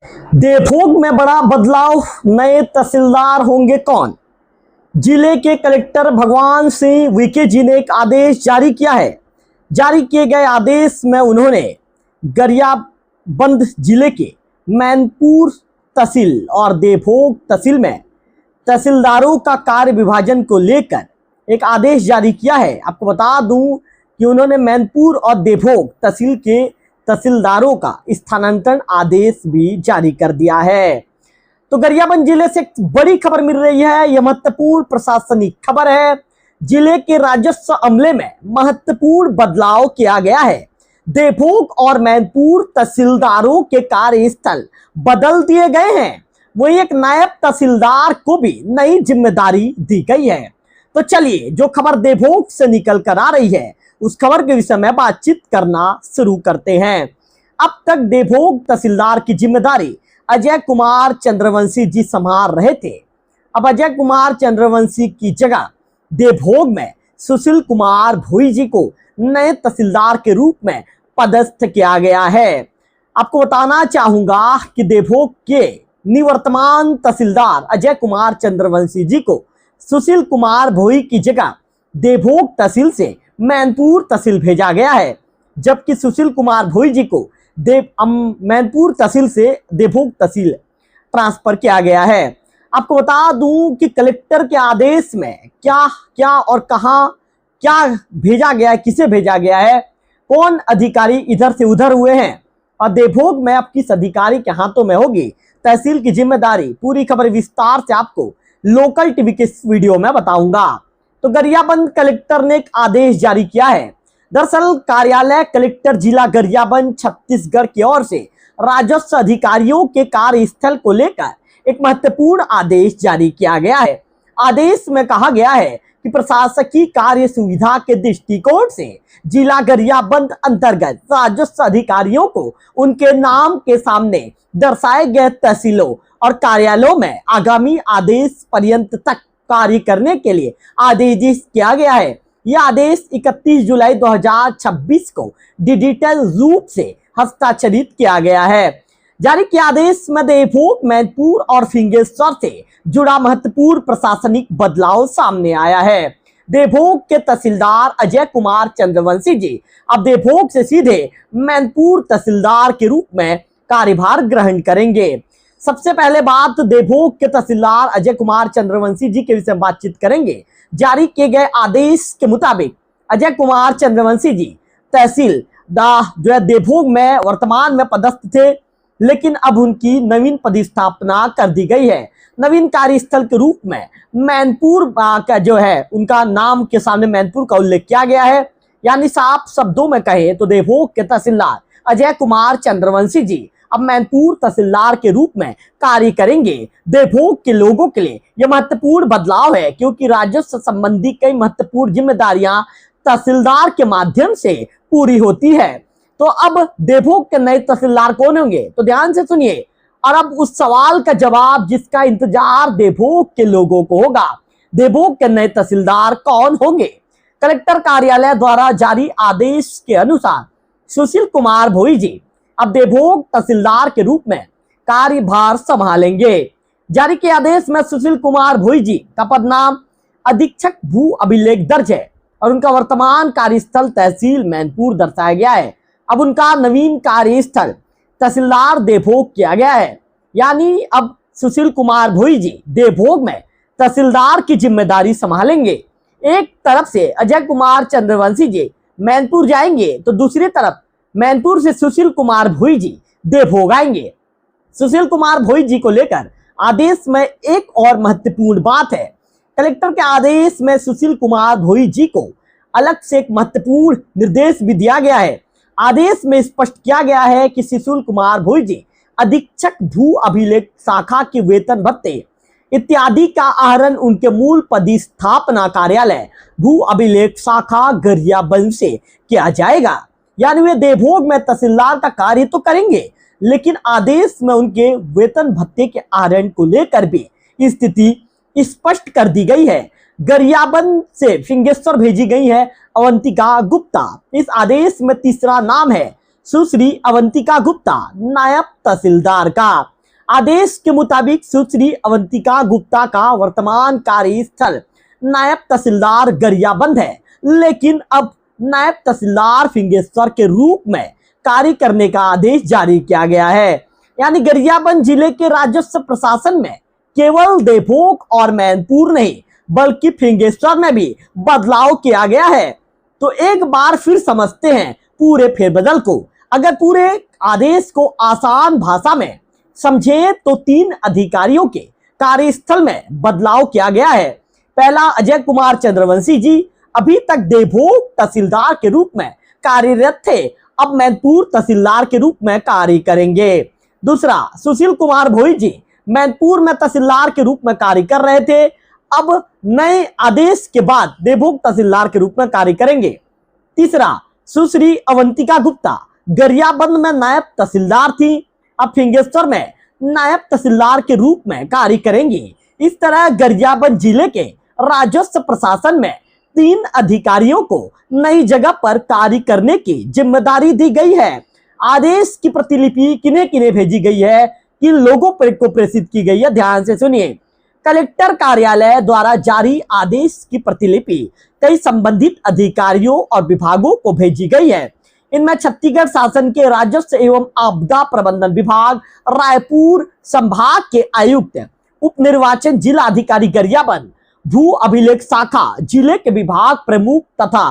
देवभोग में बड़ा बदलाव, नए तहसीलदार होंगे कौन? जिले के कलेक्टर भगवान सिंह वीके जी ने एक आदेश जारी किया है। जारी किए गए आदेश में उन्होंने गरियाबंद जिले के मैनपुर तहसील और देवभोग तहसील में तहसीलदारों का कार्य विभाजन को लेकर एक आदेश जारी किया है। आपको बता दूं कि उन्होंने मैनपुर और देवभोग तहसील के तहसीलदारों का स्थानांतरण आदेश भी जारी कर दिया है। तो गरियाबंद जिले से एक बड़ी खबर मिल रही है। यह महत्वपूर्ण प्रशासनिक खबर है। जिले के राजस्व अमले में महत्वपूर्ण बदलाव किया गया है। देवभोग और मैनपुर तहसीलदारों के कार्यस्थल बदल दिए गए हैं। वही एक नायब तहसीलदार को भी नई जिम्मेदारी दी गई है। तो चलिए, जो खबर देवभोग से निकल कर आ रही है उस खबर के विषय में बातचीत करना शुरू करते हैं। अब तक देवभोग तहसीलदार की जिम्मेदारी अजय कुमार चंद्रवंशी जी संभाल रहे थे। अब अजय कुमार चंद्रवंशी की जगह देवभोग में सुशील कुमार भोई जी को नए तहसीलदार के रूप में पदस्थ किया गया है। आपको बताना चाहूंगा कि देवभोग के निवर्तमान तहसीलदार अजय कुमार चंद्रवंशी जी को सुशील कुमार भोई की जगह देवभोग तहसील से मैनपुर तहसील भेजा गया है, जबकि सुशील कुमार भोई जी को मैनपुर तहसील से देवभोग तहसील ट्रांसफर किया गया है। आपको बता दूं कि कलेक्टर के आदेश में क्या क्या और कहां क्या भेजा गया है, किसे भेजा गया है, कौन अधिकारी इधर से उधर हुए हैं और देवभोग में अब किस अधिकारी के हाथों में होगी तहसील की जिम्मेदारी, पूरी खबर विस्तार से आपको लोकल टीवी के इस वीडियो में बताऊंगा। तो गरियाबंद कलेक्टर ने एक आदेश जारी किया है। दरअसल कार्यालय कलेक्टर जिला गरियाबंद छत्तीसगढ़ की ओर से राजस्व अधिकारियों के कार्यस्थल को लेकर एक महत्वपूर्ण आदेश जारी किया गया है। आदेश में कहा गया है कि प्रशासकीय कार्य सुविधा के दृष्टिकोण से जिला गरियाबंद अंतर्गत राजस्व अधिकारियों को उनके नाम के सामने दर्शाए गए तहसीलों और कार्यालयों में आगामी आदेश पर्यंत तक कार्य करने के लिए आदेश किया गया है। यह आदेश 31 जुलाई 2026 को डिजिटल रूप से हस्ताक्षरित किया गया है। जारी किए आदेश में देवभोग, मैनपुर और फिंगेश्वर से जुड़ा महत्वपूर्ण प्रशासनिक बदलाव सामने आया है। देवभोग के तहसीलदार अजय कुमार चंद्रवंशी जी अब देवभोग से सीधे मैनपुर तहसीलदार के रूप में कार्यभार ग्रहण करेंगे। सबसे पहले बात देवभोग के तहसीलदार अजय कुमार चंद्रवंशी जी के विषय में बातचीत करेंगे। जारी किए गए आदेश के मुताबिक अजय कुमार चंद्रवंशी जी तहसील जो है देवभोग में वर्तमान में पदस्थ थे, लेकिन अब उनकी नवीन पदस्थापना कर दी गई है। नवीन कार्यस्थल के रूप में मैनपुर का जो है उनका नाम के सामने मैनपुर का उल्लेख किया गया है। यानी साफ शब्दों में कहे तो देवभोग के तहसीलदार अजय कुमार चंद्रवंशी जी अब मैनपुर तहसीलदार के रूप में कार्य करेंगे। देवभोग के लोगों के लिए यह महत्वपूर्ण बदलाव है, क्योंकि राजस्व संबंधी कई महत्वपूर्ण जिम्मेदारियां तहसीलदार के माध्यम से पूरी होती है। तो अब देवभोग के नए तहसीलदार कौन होंगे, तो ध्यान से सुनिए और अब उस सवाल का जवाब जिसका इंतजार देवभोग के लोगों को होगा। देवभोग के नए तहसीलदार कौन होंगे? कलेक्टर कार्यालय द्वारा जारी आदेश के अनुसार सुशील कुमार भोई जी अब देवभोग तहसीलदार के रूप में कार्यभार संभालेंगे। जारी के आदेश में सुशील कुमार भोई जी का पदनाम अधीक्षक भू अभिलेख दर्ज है और उनका वर्तमान कार्यस्थल तहसील मैनपुर दर्शाया गया है। अब उनका नवीन कार्यस्थल तहसीलदार देवभोग किया गया है। यानी अब सुशील कुमार भोई जी देवभोग में तहसीलदार की जिम्मेदारी संभालेंगे। एक तरफ से अजय कुमार चंद्रवंशी जी मैनपुर जाएंगे तो दूसरी तरफ मैनपुर से सुशील कुमार भोई जी देवभोग आएंगे। सुशील कुमार भोई जी को लेकर आदेश में एक और महत्वपूर्ण बात है। कलेक्टर के आदेश में सुशील कुमार भोई जी को अलग से एक महत्वपूर्ण निर्देश भी दिया गया है। आदेश में स्पष्ट किया गया है कि सुशील कुमार भोई जी अधीक्षक भू अभिलेख शाखा के वेतन भत्ते इत्यादि का आहरण उनके मूल पदस्थापना कार्यालय भू अभिलेख शाखा गरियाबंद से किया जाएगा। यानी वे देवभोग में तहसीलदार का कार्य तो करेंगे, लेकिन आदेश में उनके वेतन भत्ते के आहरण को लेकर भी स्थिति स्पष्ट कर दी गई है। गरियाबंद से फिंगेश्वर भेजी गई है अवंतिका गुप्ता। इस आदेश में तीसरा नाम है सुश्री अवंतिका गुप्ता नायब तहसीलदार का। आदेश के मुताबिक सुश्री अवंतिका गुप्ता का वर्तमान कार्यस्थल नायब तहसीलदार गरियाबंद है, लेकिन अब नायब तहसीलदार फिंगेश्वर के रूप में कार्य करने का आदेश जारी किया गया है। यानी गरियाबंद जिले के राजस्व प्रशासन में केवल देवभोग और मैनपुर नहीं बल्कि फिंगेश्वर में भी बदलाव किया गया है। तो एक बार फिर समझते हैं पूरे फेरबदल को। अगर पूरे आदेश को आसान भाषा में समझे तो 3 अधिकारियों के कार्यस्थल में बदलाव किया गया है। पहला, अजय कुमार चंद्रवंशी जी अभी तक देवभोग तहसीलदार के रूप में कार्यरत थे, अब मैनपुर तहसीलदार के रूप में कार्य करेंगे। दूसरा, सुशील कुमार भोई जी मैनपुर में तहसीलदार के रूप में कार्य कर रहे थे, अब नए आदेश के बाद देवभोग तहसीलदार के रूप में कार्य करेंगे। तीसरा, सुश्री अवंतिका गुप्ता गरियाबंद में नायब तहसीलदार थी, अब फिंगेश्वर में नायब तहसीलदार के रूप में कार्य करेंगी। इस तरह गरियाबंद जिले के राजस्व प्रशासन में 3 अधिकारियों को नई जगह पर कार्य करने की जिम्मेदारी दी गई है। आदेश की प्रतिलिपि किन्हें किन्हें भेजी गई है, किन लोगों पर को प्रेषित की गई है, ध्यान से सुनिए। कलेक्टर कार्यालय द्वारा जारी आदेश की प्रतिलिपि कई संबंधित अधिकारियों और विभागों को भेजी गई है। इनमें छत्तीसगढ़ शासन के राजस्व एवं आपदा प्रबंधन विभाग, रायपुर संभाग के आयुक्त, उप निर्वाचन जिला अधिकारी गरियाबंद, भू अभिलेख शाखा जिले के विभाग प्रमुख तथा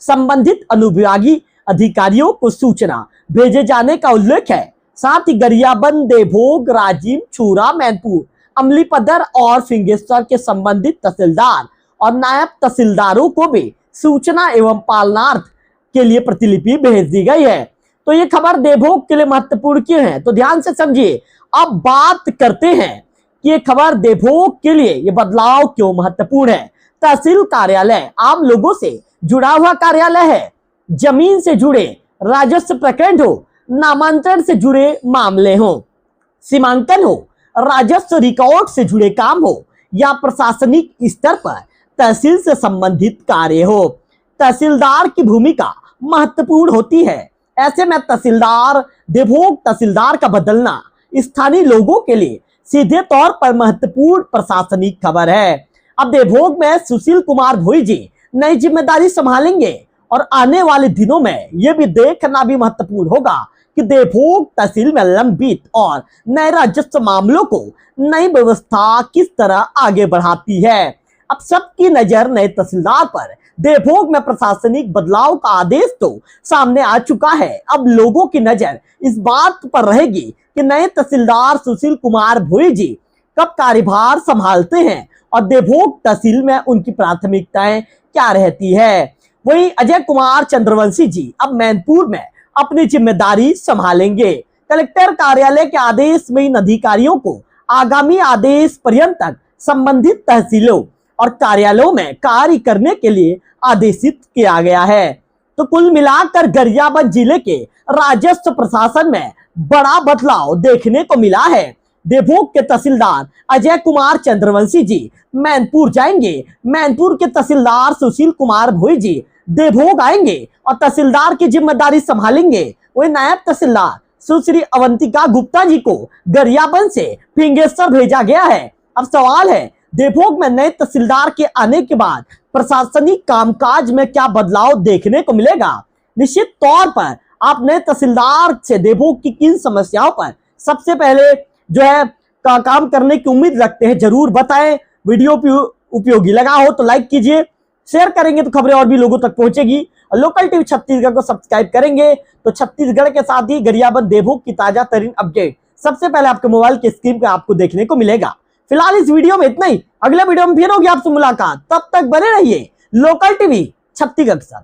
संबंधित अनुविभागीय अधिकारियों को सूचना भेजे जाने का उल्लेख है। साथ ही गरियाबंद, देवभोग, राजिम, छूरा, मैनपुर, अमलीपदर और फिंगेश्वर के संबंधित तहसीलदार और नायब तहसीलदारों को भी सूचना एवं पालनार्थ के लिए प्रतिलिपि भेज दी गई है। तो ये खबर देवभोग के लिए महत्वपूर्ण क्यों है, तो ध्यान से समझिए। अब बात करते हैं कि ये खबर देवभोग के लिए ये बदलाव क्यों महत्वपूर्ण है। तहसील कार्यालय आम लोगों से जुड़ा हुआ कार्यालय है। जमीन से जुड़े राजस्व प्रकरण हो, नामांतरण से जुड़े मामले हो, सीमांकन हो, राजस्व रिकॉर्ड से जुड़े काम हो या प्रशासनिक स्तर पर तहसील से संबंधित कार्य हो, तहसीलदार की भूमिका महत्वपूर्ण होती है। ऐसे में तहसीलदार, देवभोग तहसीलदार का बदलना स्थानीय लोगों के लिए सीधे तौर पर महत्वपूर्ण प्रशासनिक खबर है। अब देवभोग में सुशील कुमार भोई जी नई जिम्मेदारी संभालेंगे और आने वाले दिनों में यह भी देखना भी महत्वपूर्ण होगा कि देवभोग तहसील में लंबित और नए राजस्व मामलों को नई व्यवस्था किस तरह आगे बढ़ाती है। अब सबकी नजर नए तहसीलदार पर। देवभोग में प्रशासनिक बदलाव का आदेश तो सामने आ चुका है, अब लोगों की नजर इस बात पर रहेगी कि नए तहसीलदार सुशील कुमार भोई जी कब कार्यभार संभालते हैं और देवभोग तहसील में उनकी प्राथमिकताएं क्या रहती है। वहीं अजय कुमार चंद्रवंशी जी अब मैनपुर में अपनी जिम्मेदारी संभालेंगे। कलेक्टर कार्यालय के आदेश में इन अधिकारियों को आगामी आदेश पर्यंत तक संबंधित तहसीलों और कार्यालयों में कार्य करने के लिए आदेशित किया गया है। तो कुल मिलाकर गरियाबंद जिले के राजस्व प्रशासन में बड़ा बदलाव देखने को मिला है। देवभोग के तहसीलदार अजय कुमार चंद्रवंशी जी मैनपुर जाएंगे, मैनपुर के तहसीलदार सुशील कुमार भोई जी देवभोग आएंगे और तहसीलदार की जिम्मेदारी संभालेंगे। वही नायब तहसीलदार सुश्री अवंतिका गुप्ता जी को गरियाबंद से फिंगेश्वर भेजा गया है। अब सवाल है, देवभोग में नए तहसीलदार के आने के बाद प्रशासनिक कामकाज में क्या बदलाव देखने को मिलेगा। निश्चित तौर पर आप नए तहसीलदार से देवभोग की किन समस्याओं पर सबसे पहले जो है काम करने की उम्मीद रखते हैं, जरूर बताएं। वीडियो उपयोगी लगा हो तो लाइक कीजिए, शेयर करेंगे तो खबरें और भी लोगों तक पहुंचेगी। और लोकल टीवी छत्तीसगढ़ को सब्सक्राइब करेंगे तो छत्तीसगढ़ के साथ ही गरियाबंद देवभोग की ताजा तरीन अपडेट सबसे पहले आपके मोबाइल के स्क्रीन पे आपको देखने को मिलेगा। फिलहाल इस वीडियो में इतना ही, अगले वीडियो में फिर होगी आपसे मुलाकात। तब तक बने रहिए लोकल टीवी छत्तीसगढ़ के साथ।